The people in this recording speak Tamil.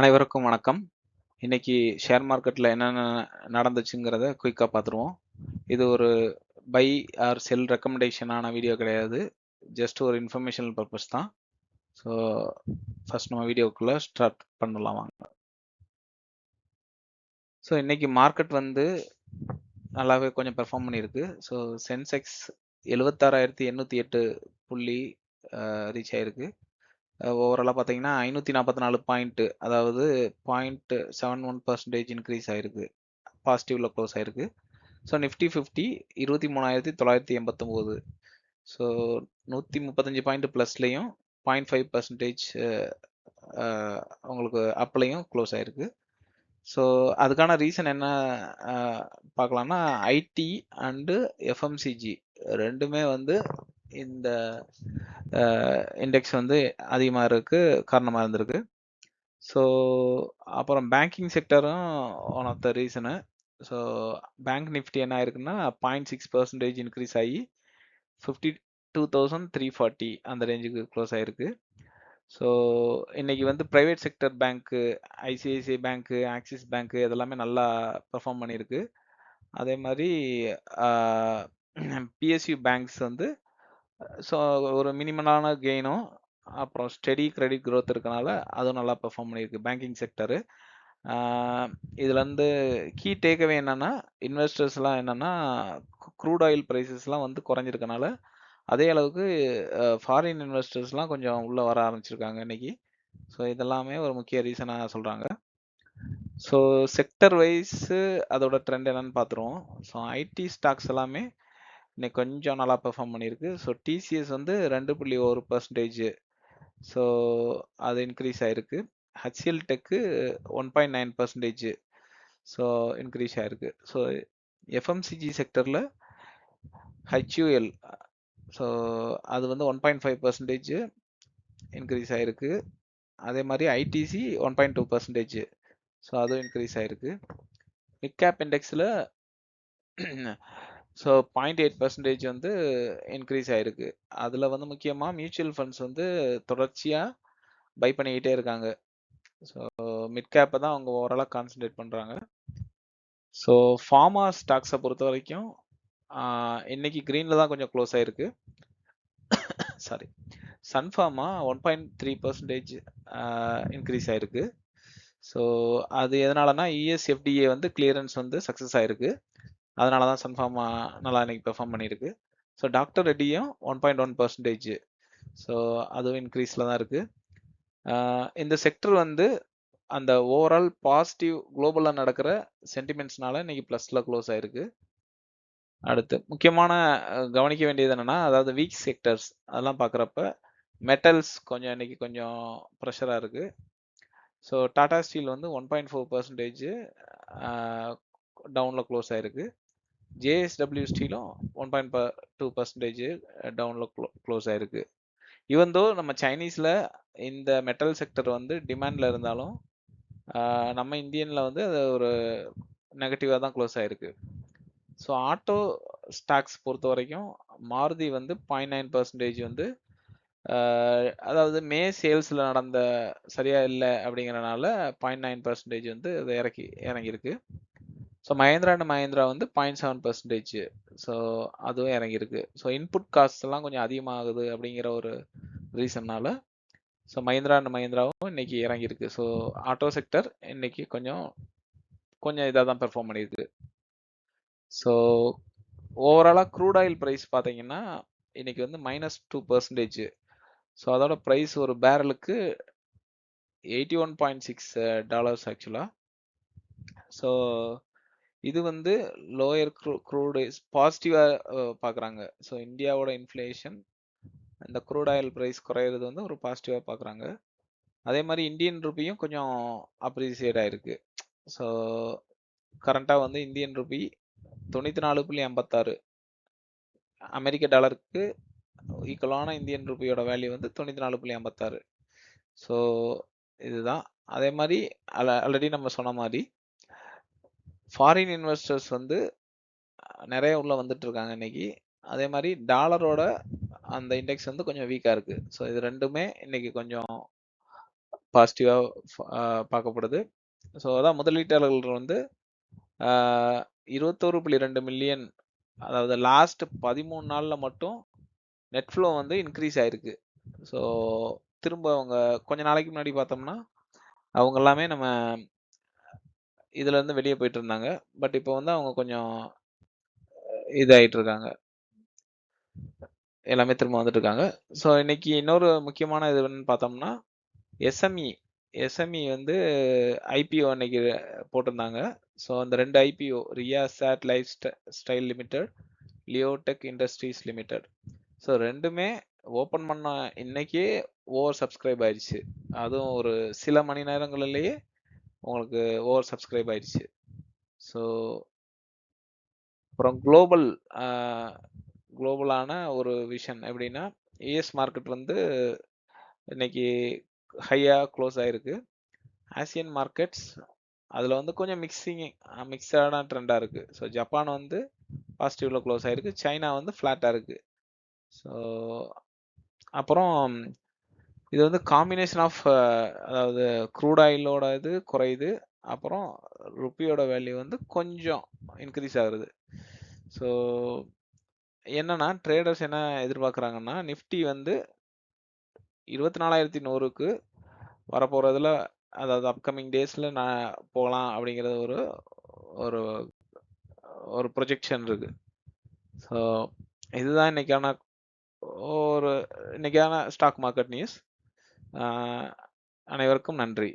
அனைவருக்கும் வணக்கம். இன்னைக்கு ஷேர் மார்க்கெட்ல என்னென்ன நடந்துச்சுங்கிறத குயிக்கா பார்த்துருவோம். இது ஒரு பை ஆர் செல் ரெக்கமெண்டேஷனான வீடியோ கிடையாது. ஜஸ்ட் ஒரு இன்ஃபர்மேஷனல் பர்பஸ் தான். ஸோ ஃபர்ஸ்ட் நம்ம வீடியோக்குள்ள ஸ்டார்ட் பண்ணலாம் வாங்க. ஸோ இன்னைக்கு மார்க்கெட் வந்து நல்லாவே கொஞ்சம் பெர்ஃபார்ம் பண்ணியிருக்கு. ஸோ சென்செக்ஸ் 76,808 புள்ளி ரீச் ஆயிருக்கு. ஓவராலா பார்த்தீங்கன்னா 544 பாயிண்ட், அதாவது 0.71% இன்க்ரீஸ் ஆயிருக்கு. பாசிட்டிவ்ல க்ளோஸ் ஆயிருக்கு. So Nifty 50 23,989. ஸோ 135 பாயிண்ட் ப்ளஸ்லையும் 0.5% உங்களுக்கு அப்லையும் க்ளோஸ் ஆயிருக்கு. ஸோ அதுக்கான ரீசன் என்ன பார்க்கலாம்னா, ஐடி அண்டு எஃப்எம்சிஜி ரெண்டுமே வந்து இந்த இண்டெக்ஸ் வந்து அதிகமாக இருக்கு காரணமாக இருந்திருக்கு. ஸோ அப்புறம் பேங்கிங் செக்டரும் one of the reason. So bank Nifty என்ன ஆயிருக்குன்னா 0.6% இன்க்ரீஸ் ஆகி 52,340 அந்த ரேஞ்சுக்கு க்ளோஸ் ஆயிருக்கு. ஸோ இன்னைக்கு வந்து ப்ரைவேட் செக்டர் பேங்க்கு, ஐசிஐசிஐ பேங்க்கு, ஆக்சிஸ் பேங்க்கு இதெல்லாமே நல்லா பெர்ஃபார்ம் பண்ணியிருக்கு. அதே மாதிரி பிஎஸ்யூ பேங்க்ஸ் வந்து ஸோ ஒரு மினிமலான கெயினும் அப்புறம் ஸ்டெடி கிரெடிட் க்ரோத் இருக்கனால அதுவும் நல்லா பெர்ஃபார்ம் பண்ணியிருக்கு பேங்கிங் செக்டரு. இதுலேருந்து கீ டேக்அவே என்னன்னா, இன்வெஸ்டர்ஸ்லாம் என்னன்னா க்ரூட் ஆயில் ப்ரைஸஸ்லாம் வந்து குறைஞ்சிருக்கனால அதே அளவுக்கு ஃபாரின் இன்வெஸ்டர்ஸ்லாம் கொஞ்சம் உள்ளே வர ஆரம்பிச்சிருக்காங்க இன்னைக்கு. ஸோ இதெல்லாமே ஒரு முக்கிய ரீசனாக சொல்கிறாங்க. ஸோ செக்டர் வைஸு அதோட ட்ரெண்ட் என்னன்னு பார்த்துருவோம். ஸோ ஐடி ஸ்டாக்ஸ் எல்லாமே இன்னைக்கு கொஞ்சம் நல்லா பெர்ஃபார்ம் பண்ணியிருக்கு. ஸோ டிசிஎஸ் வந்து 2.1%. ஸோ அது இன்க்ரீஸ் ஆயிருக்கு. HCL tech 1.9%. ஸோ இன்க்ரீஸ் ஆயிருக்கு. ஸோ எஃப்எம்சிஜி செக்டரில் ஹெச்யூஎல் ஸோ அது வந்து 1.5% இன்க்ரீஸ் ஆயிருக்கு. அதே மாதிரி ஐடிசி 1.2%. ஸோ அதுவும் இன்க்ரீஸ் ஆயிருக்கு. மிட் கேப் இண்டெக்ஸில் ஸோ 0.8% வந்து இன்க்ரீஸ் ஆயிருக்கு. அதில் வந்து முக்கியமாக மியூச்சுவல் ஃபண்ட்ஸ் வந்து தொடர்ச்சியாக பை பண்ணிக்கிட்டே இருக்காங்க. ஸோ மிட் கேப்பை தான் அவங்க ஓவராலாக கான்சன்ட்ரேட் பண்ணுறாங்க. ஸோ ஃபார்மா ஸ்டாக்ஸை பொறுத்த வரைக்கும் இன்னைக்கு க்ரீனில் தான் கொஞ்சம் க்ளோஸ் ஆயிருக்கு. சாரி, சன்ஃபார்மா 1.3% இன்க்ரீஸ் ஆயிருக்கு. ஸோ அது எதனாலனா இஎஸ்எஃப்டிஏ வந்து கிளியரன்ஸ் வந்து சக்ஸஸ் ஆயிருக்கு. அதனால தான் சன்ஃபார்மா நல்லா இன்னைக்கு பெர்ஃபார்ம் பண்ணியிருக்கு. So doctor ரெட்டியும் 1.1%. ஸோ அதுவும் இன்க்ரீஸில் தான் இருக்குது. இந்த செக்டர் வந்து அந்த ஓவரால் பாசிட்டிவ் குளோபலாக நடக்கிற சென்டிமெண்ட்ஸ்னால இன்னைக்கு ப்ளஸில் க்ளோஸ் ஆயிருக்கு. அடுத்து முக்கியமான கவனிக்க வேண்டியது என்னென்னா, அதாவது வீக் செக்டர்ஸ் அதெல்லாம் பார்க்குறப்ப மெட்டல்ஸ் கொஞ்சம் இன்னைக்கு கொஞ்சம் ப்ரெஷராக இருக்குது. ஸோ டாடா ஸ்டீல் வந்து 1.4% டவுனில் க்ளோஸ் ஆயிருக்கு. ஜேஎஸ்டபிள்யூ ஸ்டீலும் 1.2% டவுனில் க்ளோஸ் ஆயிருக்கு. ஈவன் தோ நம்ம சைனீஸில் இந்த மெட்டல் செக்டர் வந்து டிமாண்டில் இருந்தாலும் நம்ம இந்தியனில் வந்து அது ஒரு நெகட்டிவாக தான் க்ளோஸ் ஆயிருக்கு. ஸோ ஆட்டோ ஸ்டாக்ஸ் பொறுத்த வரைக்கும் மாருதி வந்து 0.9% வந்து அதாவது மே சேல்ஸில் நடந்த சரியாக இல்லை அப்படிங்கிறனால 0.9% வந்து அது இறங்கியிருக்கு. ஸோ மஹேந்திரா அண்ட் மஹேந்திரா வந்து 0.7%. ஸோ அதுவும் இறங்கியிருக்கு. ஸோ இன்புட் காஸ்ட் எல்லாம் கொஞ்சம் அதிகமாகுது அப்படிங்கிற ஒரு ரீசன்னால ஸோ மஹேந்திரா அண்ட் மஹேந்திராவும் இன்னைக்கு இறங்கியிருக்கு. ஸோ ஆட்டோ செக்டர் இன்னைக்கு கொஞ்சம் இதாக தான் பெர்ஃபார்ம் பண்ணியிருக்கு. ஸோ ஓவராலாக க்ரூட் ஆயில் ப்ரைஸ் பார்த்தீங்கன்னா இன்னைக்கு வந்து -2%. ஸோ அதோட ப்ரைஸ் ஒரு பேரலுக்கு $81.6 ஆக்சுவலாக. ஸோ இது வந்து லோயர் க்ரூடு பாசிட்டிவாக பார்க்குறாங்க. ஸோ இந்தியாவோட இன்ஃப்ளேஷன் இந்த க்ரூட் ஆயில் ப்ரைஸ் குறையிறது வந்து ஒரு பாசிட்டிவாக பார்க்குறாங்க. அதே மாதிரி இந்தியன் ருப்பியும் கொஞ்சம் அப்ரிசியேட் ஆயிருக்கு. ஸோ கரண்ட்டாக வந்து இந்தியன் ருப்பி 94.56 அமெரிக்க டாலருக்கு ஈக்குவலான இந்தியன் ருப்பியோட வேல்யூ வந்து 94.56. ஸோ இதுதான். அதே மாதிரி ஆல்ரெடி நம்ம சொன்ன மாதிரி ஃபாரின் இன்வெஸ்டர்ஸ் வந்து நிறைய உள்ள வந்துட்டு இருக்காங்க இன்னைக்கு. அதே மாதிரி டாலரோட அந்த இண்டெக்ஸ் வந்து கொஞ்சம் வீக்காக இருக்கு. ஸோ இது ரெண்டுமே இன்னைக்கு கொஞ்சம் பாசிட்டிவா பார்க்கப்படுது. ஸோ அதான் முதலீட்டாளர்கள் வந்து 21.2 மில்லியன், அதாவது லாஸ்ட் 13 நாள்ல மட்டும் நெட் ஃப்ளோ வந்து இன்க்ரீஸ் ஆயிருக்கு. ஸோ திரும்ப அவங்க கொஞ்ச நாளைக்கு முன்னாடி பார்த்தோம்னா அவங்க எல்லாமே நம்ம இதுல இருந்து வெளியே போயிட்டு இருந்தாங்க. பட் இப்போ வந்து அவங்க கொஞ்சம் இதாயிட்டு இருக்காங்க, எல்லாமே திரும்ப வந்துட்டு இருக்காங்க. ஸோ இன்னைக்கு இன்னொரு முக்கியமான இது என்னன்னு பார்த்தோம்னா எஸ்எம்இ வந்து ஐபிஓ அன்னைக்கு போட்டிருந்தாங்க. ஸோ அந்த 2 IPO, Riya Chat lifestyle limited, Leotech industries limited. So ரெண்டுமே ஓப்பன் பண்ண இன்னைக்கே ஓவர் சப்ஸ்கிரைப் ஆயிடுச்சு. அதுவும் ஒரு சில மணி நேரங்களிலேயே உங்களுக்கு ஓவர் சப்ஸ்கிரைப் ஆயிடுச்சு. ஸோ அப்புறம் குளோபலான ஒரு விஷன் எப்படின்னா, யூஎஸ் மார்க்கெட் வந்து இன்னைக்கு ஹையா க்ளோஸ் ஆயிருக்கு. ஆசியன் மார்க்கெட்ஸ் அதில் வந்து கொஞ்சம் மிக்சடான ட்ரெண்டாக இருக்குது. ஸோ ஜப்பான் வந்து பாசிட்டிவ்ல க்ளோஸ் ஆயிருக்கு, சைனா வந்து ஃப்ளாட்டாக இருக்குது. ஸோ அப்புறம் இது வந்து காம்பினேஷன் ஆஃப், அதாவது க்ரூட் ஆயிலோட இது குறையுது, அப்புறம் ருப்பியோட வேல்யூ வந்து கொஞ்சம் இன்க்ரீஸ் ஆகுது. ஸோ என்னன்னா ட்ரேடர்ஸ் என்ன எதிர்பார்க்குறாங்கன்னா, நிஃப்டி வந்து 24,100க்கு வரப்போகிறதுல, அதாவது அப்கமிங் டேஸில் நான் போகலாம் அப்படிங்கிறது ஒரு ஒரு ஒரு ப்ரொஜெக்ஷன் இருக்கு. ஸோ இதுதான் இன்னைக்கான ஸ்டாக் மார்க்கெட் நியூஸ். அனைவருக்கும் நன்றி.